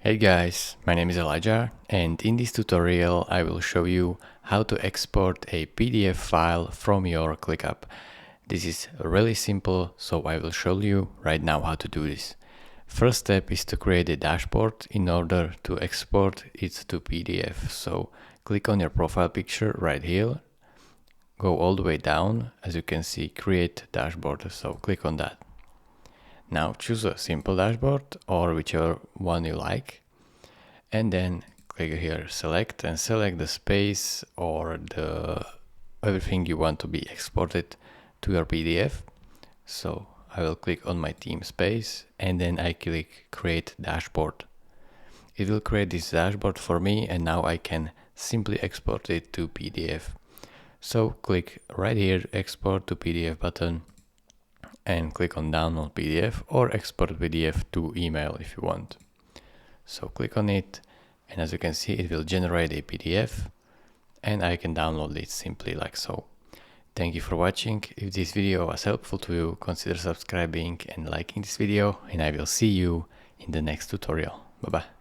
Hey guys, my name is Elijah, and in this tutorial I will show you how to export a PDF file from your ClickUp. This is really simple, so I will show you right now how to do this. First step is to create a dashboard in order to export it to PDF. So click on your profile picture right here, go all the way down, as you can see, create dashboard, so click on that. Now choose a simple dashboard or whichever one you like, and then click here, select the space or the everything you want to be exported to your PDF. So I will click on my theme space and then I click create dashboard. It will create this dashboard for me, and now I can simply export it to PDF. So click right here, export to PDF button, and click on download PDF or export PDF to email if you want. So click on it, and as you can see, it will generate a PDF and I can download it simply like so. Thank you for watching. If this video was helpful to you, consider subscribing and liking this video, and I will see you in the next tutorial. Bye bye.